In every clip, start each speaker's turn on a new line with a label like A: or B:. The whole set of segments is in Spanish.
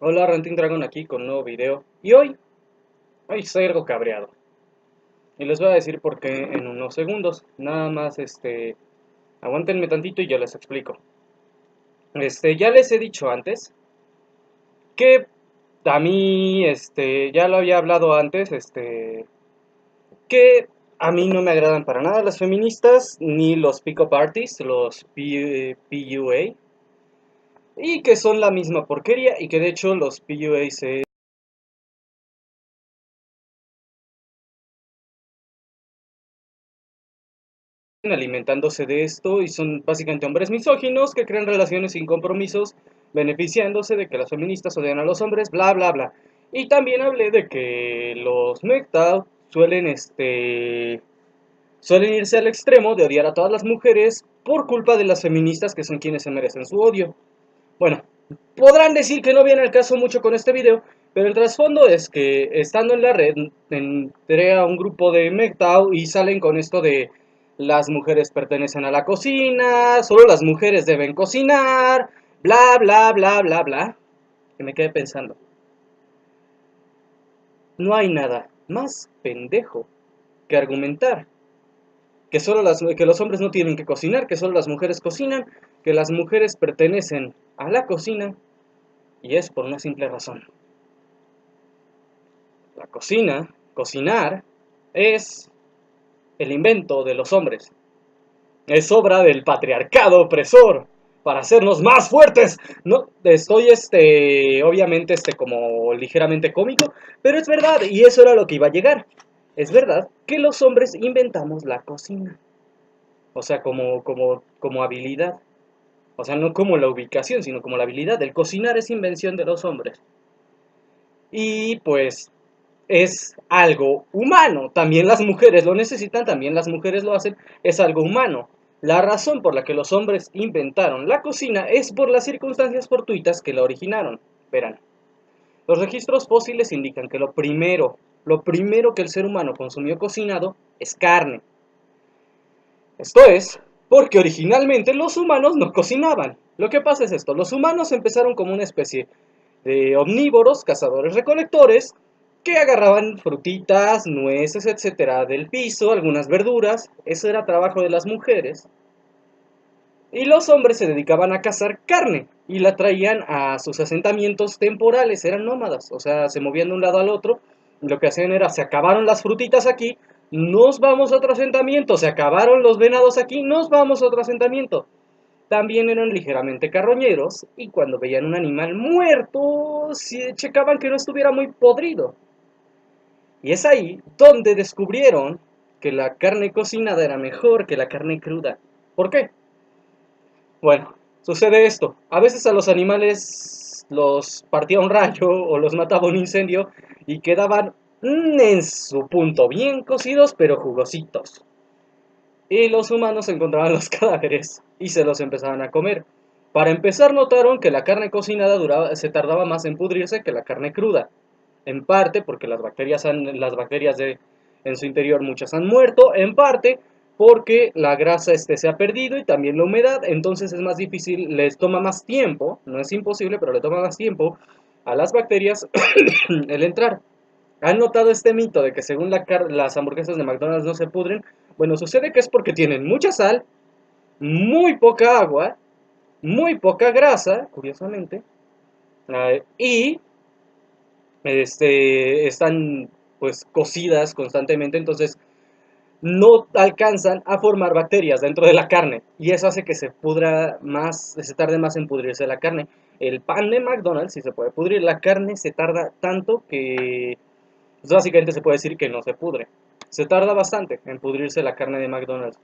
A: Hola, Renting Dragon aquí con un nuevo video. Y hoy estoy algo cabreado. Y les voy a decir por qué en unos segundos. Nada más, aguántenme tantito y yo les explico. Ya les he dicho antes que a mí, ya lo había hablado antes, que a mí no me agradan para nada las feministas, ni los pick-up artists, los PUA, y que son la misma porquería, y que de hecho los PUA se alimentándose de esto y son básicamente hombres misóginos que crean relaciones sin compromisos, beneficiándose de que las feministas odian a los hombres, bla bla bla. Y también hablé de que los MGTOW suelen irse al extremo de odiar a todas las mujeres por culpa de las feministas que son quienes se merecen su odio. Bueno, podrán decir que no viene al caso mucho con este video, pero el trasfondo es que estando en la red entré a un grupo de MGTOW y salen con esto de las mujeres pertenecen a la cocina, solo las mujeres deben cocinar, bla bla bla bla bla. Que me quedé pensando, no hay nada más pendejo que argumentar que los hombres no tienen que cocinar, que solo las mujeres cocinan, que las mujeres pertenecen a la cocina, y es por una simple razón. La cocina, cocinar, es el invento de los hombres. Es obra del patriarcado opresor para hacernos más fuertes. No, estoy obviamente como ligeramente cómico, pero es verdad y eso era lo que iba a llegar. Es verdad que los hombres inventamos la cocina. O sea, como habilidad. O sea, no como la ubicación, sino como la habilidad. El cocinar es invención de los hombres. Y pues es algo humano. También las mujeres lo necesitan, también las mujeres lo hacen, es algo humano. La razón por la que los hombres inventaron la cocina es por las circunstancias fortuitas que la originaron. Verán, los registros fósiles indican que lo primero que el ser humano consumió cocinado es carne. Esto es, porque originalmente los humanos no cocinaban. Lo que pasa es esto, los humanos empezaron como una especie de omnívoros, cazadores-recolectores, que agarraban frutitas, nueces, etcétera, del piso, algunas verduras. Eso era trabajo de las mujeres. Y los hombres se dedicaban a cazar carne y la traían a sus asentamientos temporales, eran nómadas, o sea, se movían de un lado al otro. Y lo que hacían era, se acabaron las frutitas aquí, nos vamos a otro asentamiento, se acabaron los venados aquí, nos vamos a otro asentamiento. También eran ligeramente carroñeros y cuando veían un animal muerto, checaban que no estuviera muy podrido. Y es ahí donde descubrieron que la carne cocinada era mejor que la carne cruda. ¿Por qué? Bueno, sucede esto. A veces a los animales los partía un rayo o los mataba un incendio y quedaban en su punto bien cocidos pero jugositos. Y los humanos encontraban los cadáveres y se los empezaban a comer. Para empezar notaron que la carne cocinada se tardaba más en pudrirse que la carne cruda. En parte porque las bacterias en su interior muchas han muerto, en parte porque la grasa se ha perdido y también la humedad, entonces es más difícil, les toma más tiempo, no es imposible, pero le toma más tiempo a las bacterias el entrar. ¿Han notado este mito de que según las hamburguesas de McDonald's no se pudren? Bueno, sucede que es porque tienen mucha sal, muy poca agua, muy poca grasa, curiosamente, y están pues cocidas constantemente, entonces no alcanzan a formar bacterias dentro de la carne y eso hace que se pudra más, se tarde más en pudrirse la carne. El pan de McDonald's si se puede pudrir, la carne se tarda tanto que pues básicamente se puede decir que no se pudre. Se tarda bastante en pudrirse la carne de McDonald's,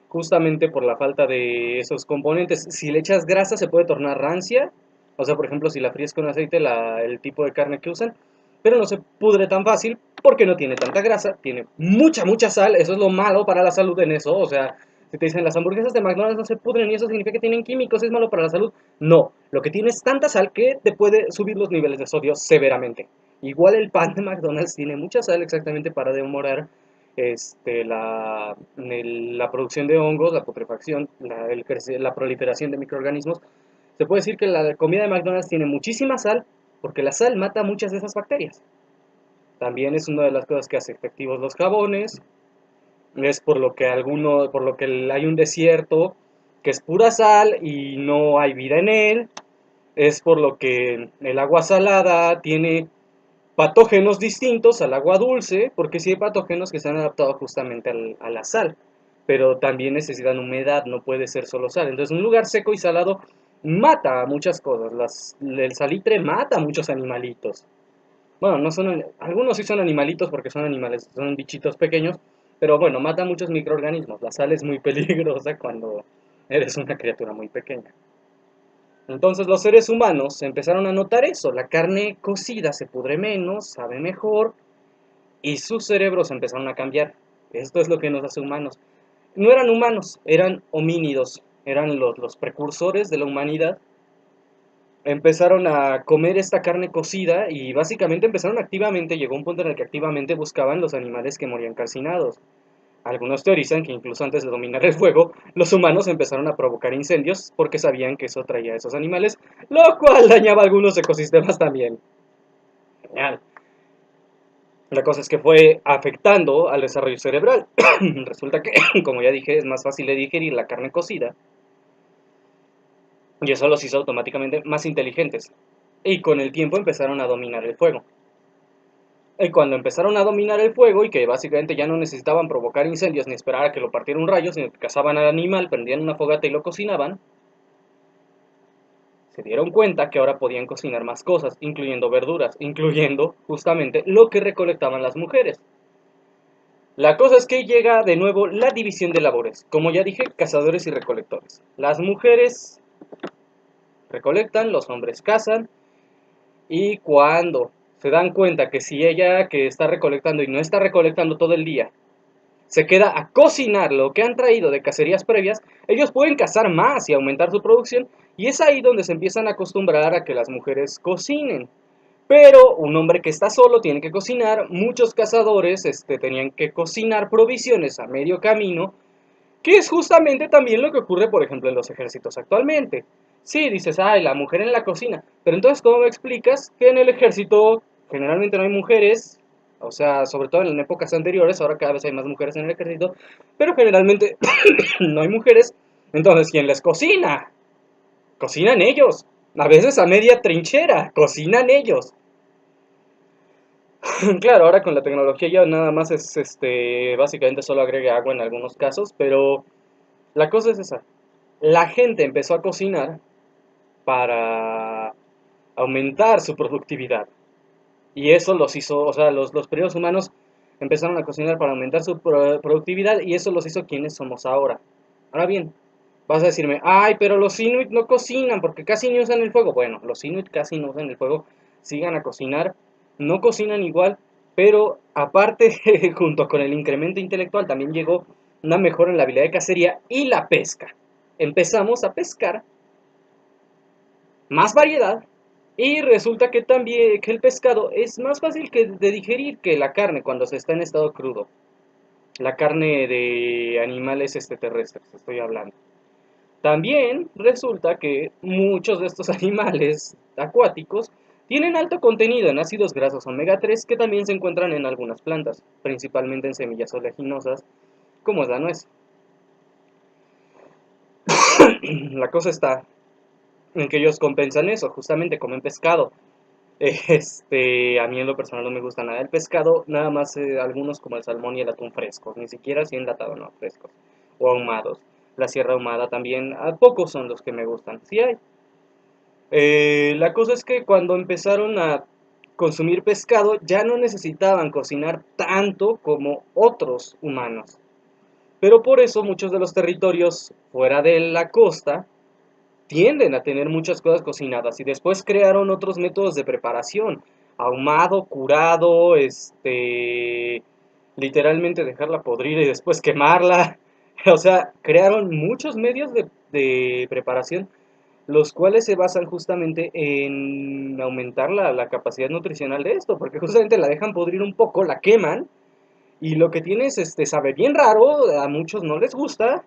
A: justamente por la falta de esos componentes. Si le echas grasa se puede tornar rancia, o sea, por ejemplo, si la fríes con aceite, el tipo de carne que usan, pero no se pudre tan fácil porque no tiene tanta grasa, tiene mucha sal, eso es lo malo para la salud en eso, o sea, si te dicen las hamburguesas de McDonald's no se pudren y eso significa que tienen químicos, es malo para la salud, no, lo que tiene es tanta sal que te puede subir los niveles de sodio severamente. Igual el pan de McDonald's tiene mucha sal exactamente para demorar la producción de hongos, la putrefacción, la proliferación de microorganismos. Se puede decir que la comida de McDonald's tiene muchísima sal porque la sal mata muchas de esas bacterias. También es una de las cosas que hace efectivos los jabones, es por lo que hay un desierto que es pura sal y no hay vida en él, es por lo que el agua salada tiene patógenos distintos al agua dulce, porque sí hay patógenos que se han adaptado justamente a la sal, pero también necesitan humedad, no puede ser solo sal. Entonces un lugar seco y salado mata a muchas cosas, el salitre mata a muchos animalitos. Bueno, no son, algunos sí son animalitos porque son animales, son bichitos pequeños, pero bueno, mata a muchos microorganismos. La sal es muy peligrosa cuando eres una criatura muy pequeña. Entonces los seres humanos empezaron a notar eso, la carne cocida se pudre menos, sabe mejor, y sus cerebros empezaron a cambiar. Esto es lo que nos hace humanos. No eran humanos, eran homínidos, eran los precursores de la humanidad. Empezaron a comer esta carne cocida y básicamente empezaron activamente, llegó un punto en el que activamente buscaban los animales que morían calcinados. Algunos teorizan que incluso antes de dominar el fuego, los humanos empezaron a provocar incendios porque sabían que eso traía a esos animales, lo cual dañaba algunos ecosistemas también. Genial. La cosa es que fue afectando al desarrollo cerebral. Resulta que, como ya dije, es más fácil de digerir la carne cocida y eso los hizo automáticamente más inteligentes. Y con el tiempo empezaron a dominar el fuego. Y cuando empezaron a dominar el fuego y que básicamente ya no necesitaban provocar incendios ni esperar a que lo partiera un rayo, sino que cazaban al animal, prendían una fogata y lo cocinaban, se dieron cuenta que ahora podían cocinar más cosas, incluyendo verduras, incluyendo justamente lo que recolectaban las mujeres. La cosa es que llega de nuevo la división de labores. Como ya dije, cazadores y recolectores. Las mujeres recolectan, los hombres cazan, y cuando se dan cuenta que si ella que está recolectando y no está recolectando todo el día, se queda a cocinar lo que han traído de cacerías previas, ellos pueden cazar más y aumentar su producción, y es ahí donde se empiezan a acostumbrar a que las mujeres cocinen. Pero un hombre que está solo tiene que cocinar, muchos cazadores tenían que cocinar provisiones a medio camino, que es justamente también lo que ocurre, por ejemplo, en los ejércitos actualmente. Sí, dices, ay, la mujer en la cocina, pero entonces, ¿cómo me explicas que en el ejército generalmente no hay mujeres? O sea, sobre todo en épocas anteriores, ahora cada vez hay más mujeres en el ejército, pero generalmente no hay mujeres. Entonces, ¿quién les cocina? Cocinan ellos. A veces a media trinchera, cocinan ellos. Claro, ahora con la tecnología ya nada más es, básicamente solo agrega agua en algunos casos, pero la cosa es esa. La gente empezó a cocinar para aumentar su productividad. Y eso los hizo, o sea, los primeros humanos empezaron a cocinar para aumentar su productividad y eso los hizo quienes somos ahora. Ahora bien, vas a decirme, ay, pero los Inuit no cocinan porque casi ni usan el fuego. Bueno, los Inuit casi no usan el fuego, sigan a cocinar, no cocinan igual, pero aparte, junto con el incremento intelectual, también llegó una mejora en la habilidad de cacería y la pesca. Empezamos a pescar más variedad y resulta que también que el pescado es más fácil de digerir que la carne cuando se está en estado crudo. La carne de animales terrestres, estoy hablando. También resulta que muchos de estos animales acuáticos tienen alto contenido en ácidos grasos omega 3 que también se encuentran en algunas plantas, principalmente en semillas oleaginosas, como es la nuez. La cosa está en que ellos compensan eso, justamente comen pescado. A mí en lo personal no me gusta nada el pescado, nada más algunos como el salmón y el atún frescos, ni siquiera así enlatado, no, frescos o ahumados. La sierra ahumada también, a pocos son los que me gustan, sí hay. La cosa es que cuando empezaron a consumir pescado ya no necesitaban cocinar tanto como otros humanos. Pero por eso muchos de los territorios fuera de la costa tienden a tener muchas cosas cocinadas y después crearon otros métodos de preparación, ahumado, curado, literalmente dejarla podrir y después quemarla. O sea, crearon muchos medios de preparación, los cuales se basan justamente en aumentar la capacidad nutricional de esto, porque justamente la dejan podrir un poco, la queman, y lo que tiene es, sabe bien raro, a muchos no les gusta,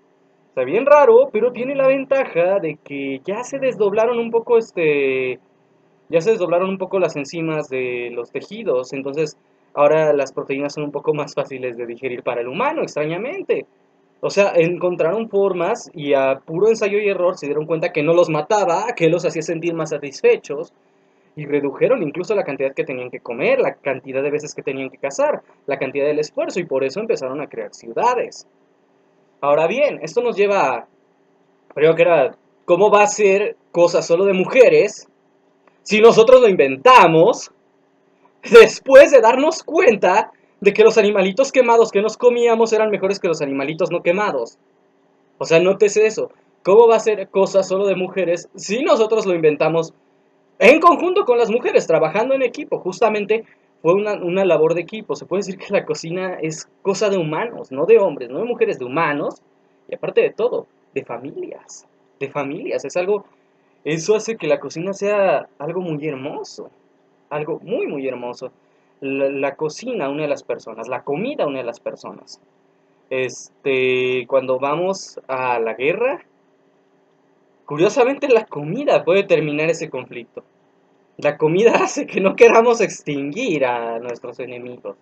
A: está bien raro, pero tiene la ventaja de que ya se desdoblaron un poco Ya se desdoblaron un poco las enzimas de los tejidos, entonces ahora las proteínas son un poco más fáciles de digerir para el humano, extrañamente. O sea, encontraron formas y a puro ensayo y error se dieron cuenta que no los mataba, que los hacía sentir más satisfechos y redujeron incluso la cantidad que tenían que comer, la cantidad de veces que tenían que cazar, la cantidad del esfuerzo y por eso empezaron a crear ciudades. Ahora bien, esto nos lleva a, creo que era, ¿cómo va a ser cosa solo de mujeres si nosotros lo inventamos después de darnos cuenta de que los animalitos quemados que nos comíamos eran mejores que los animalitos no quemados? O sea, nótese eso. ¿Cómo va a ser cosa solo de mujeres si nosotros lo inventamos en conjunto con las mujeres, trabajando en equipo? Justamente fue una labor de equipo. Se puede decir que la cocina es cosa de humanos, no de hombres, no de mujeres, de humanos. Y aparte de todo, de familias. De familias. Es algo, eso hace que la cocina sea algo muy hermoso. Algo muy, muy hermoso. La cocina une a las personas, la comida une a las personas. Cuando vamos a la guerra, curiosamente la comida puede terminar ese conflicto. La comida hace que no queramos extinguir a nuestros enemigos.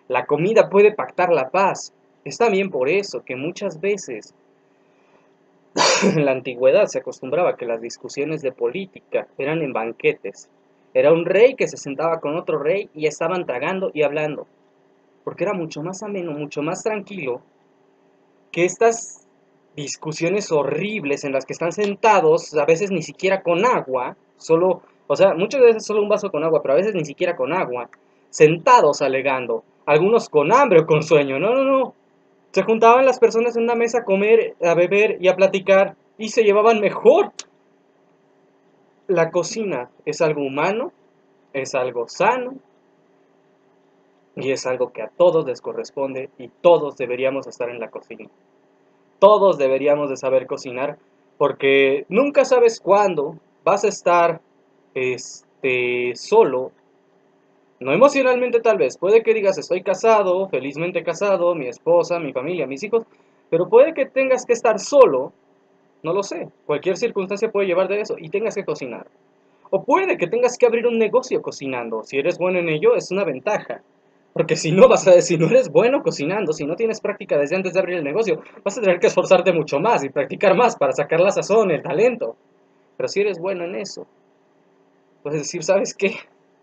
A: La comida puede pactar la paz. Es también por eso que muchas veces en la antigüedad se acostumbraba que las discusiones de política eran en banquetes. Era un rey que se sentaba con otro rey y estaban tragando y hablando. Porque era mucho más ameno, mucho más tranquilo que estas discusiones horribles en las que están sentados, a veces ni siquiera con agua, solo, o sea, muchas veces solo un vaso con agua, pero a veces ni siquiera con agua, sentados alegando, algunos con hambre o con sueño, no, no, no, se juntaban las personas en una mesa a comer, a beber y a platicar y se llevaban mejor. La cocina es algo humano, es algo sano y es algo que a todos les corresponde y todos deberíamos estar en la cocina. Todos deberíamos de saber cocinar porque nunca sabes cuándo vas a estar solo, no emocionalmente tal vez, puede que digas estoy casado, felizmente casado, mi esposa, mi familia, mis hijos, pero puede que tengas que estar solo, no lo sé, cualquier circunstancia puede llevar de eso y tengas que cocinar. O puede que tengas que abrir un negocio cocinando, si eres bueno en ello es una ventaja. Porque si no vas a si no eres bueno cocinando, si no tienes práctica desde antes de abrir el negocio, vas a tener que esforzarte mucho más y practicar más para sacar la sazón, el talento. Pero si eres bueno en eso, puedes decir, ¿sabes qué?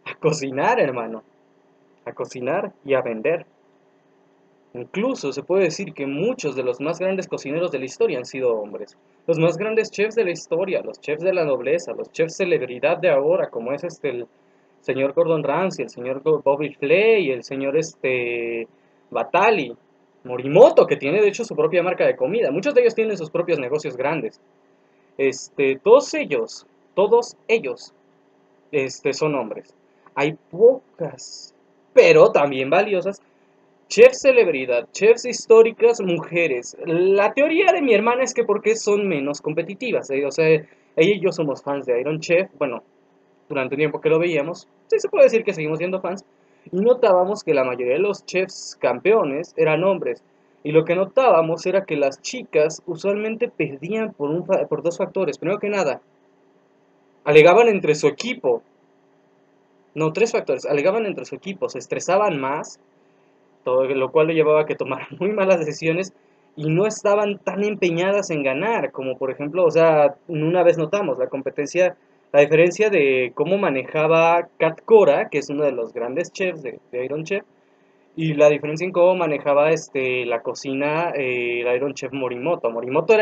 A: A cocinar, hermano. A cocinar y a vender. Incluso se puede decir que muchos de los más grandes cocineros de la historia han sido hombres. Los más grandes chefs de la historia, los chefs de la nobleza, los chefs celebridad de ahora, como es el señor Gordon Ramsay, el señor Bobby Flay, el señor Batali, Morimoto, que tiene de hecho su propia marca de comida. Muchos de ellos tienen sus propios negocios grandes. Todos ellos, son hombres. Hay pocas, pero también valiosas, chefs celebridad, chefs históricas, mujeres. La teoría de mi hermana es que porque son menos competitivas. O sea, ella y yo somos fans de Iron Chef. Bueno, durante un tiempo que lo veíamos, sí se puede decir que seguimos siendo fans. Y notábamos que la mayoría de los chefs campeones eran hombres. Y lo que notábamos era que las chicas usualmente perdían por dos factores. Primero que nada, alegaban entre su equipo. No, tres factores. Alegaban entre su equipo, se estresaban más, todo lo cual le llevaba a que tomaran muy malas decisiones y no estaban tan empeñadas en ganar, como por ejemplo, o sea, una vez notamos la competencia, la diferencia de cómo manejaba Kat Cora, que es uno de los grandes chefs de Iron Chef, y la diferencia en cómo manejaba la cocina el Iron Chef Morimoto. Morimoto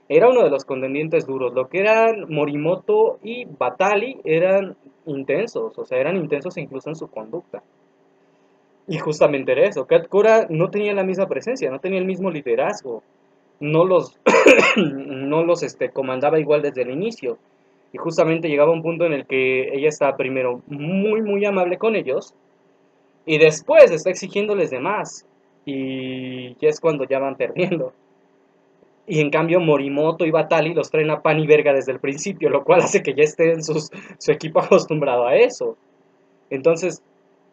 A: era uno de los contendientes duros. Lo que eran Morimoto y Batali eran intensos, o sea, eran intensos incluso en su conducta. Y justamente era eso, Katkura no tenía la misma presencia, no tenía el mismo liderazgo, no los, no los comandaba igual desde el inicio. Y justamente llegaba un punto en el que ella estaba primero muy, muy amable con ellos, y después está exigiéndoles de más. Y ya es cuando ya van perdiendo. Y en cambio Morimoto y Batali los traen a pan y verga desde el principio, lo cual hace que ya estén su equipo acostumbrado a eso. Entonces,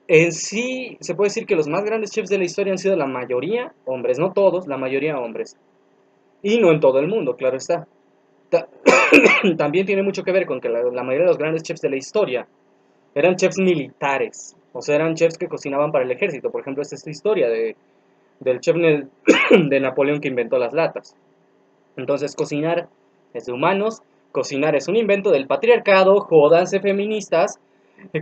A: en sí, se puede decir que los más grandes chefs de la historia han sido la mayoría hombres, no todos, la mayoría hombres. Y no en todo el mundo, claro está. también tiene mucho que ver con que la mayoría de los grandes chefs de la historia eran chefs militares, o sea, eran chefs que cocinaban para el ejército. Por ejemplo, esta es esta historia del chef de Napoleón que inventó las latas. Entonces, cocinar es de humanos, cocinar es un invento del patriarcado, jódanse feministas,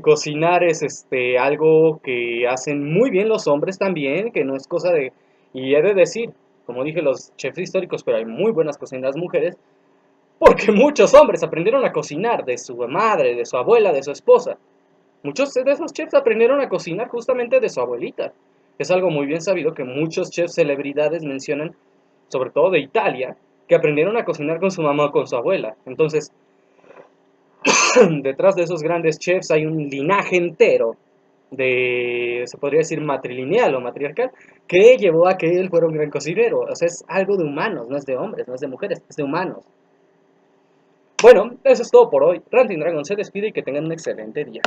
A: cocinar es algo que hacen muy bien los hombres también, que no es cosa de... Y he de decir, como dije, los chefs históricos, pero hay muy buenas cocineras mujeres, porque muchos hombres aprendieron a cocinar de su madre, de su abuela, de su esposa. Muchos de esos chefs aprendieron a cocinar justamente de su abuelita. Es algo muy bien sabido que muchos chefs celebridades mencionan, sobre todo de Italia, que aprendieron a cocinar con su mamá o con su abuela. Entonces, detrás de esos grandes chefs hay un linaje entero se podría decir matrilineal o matriarcal, que llevó a que él fuera un gran cocinero. O sea, es algo de humanos, no es de hombres, no es de mujeres, es de humanos. Bueno, eso es todo por hoy. Ranting Dragon se despide y que tengan un excelente día.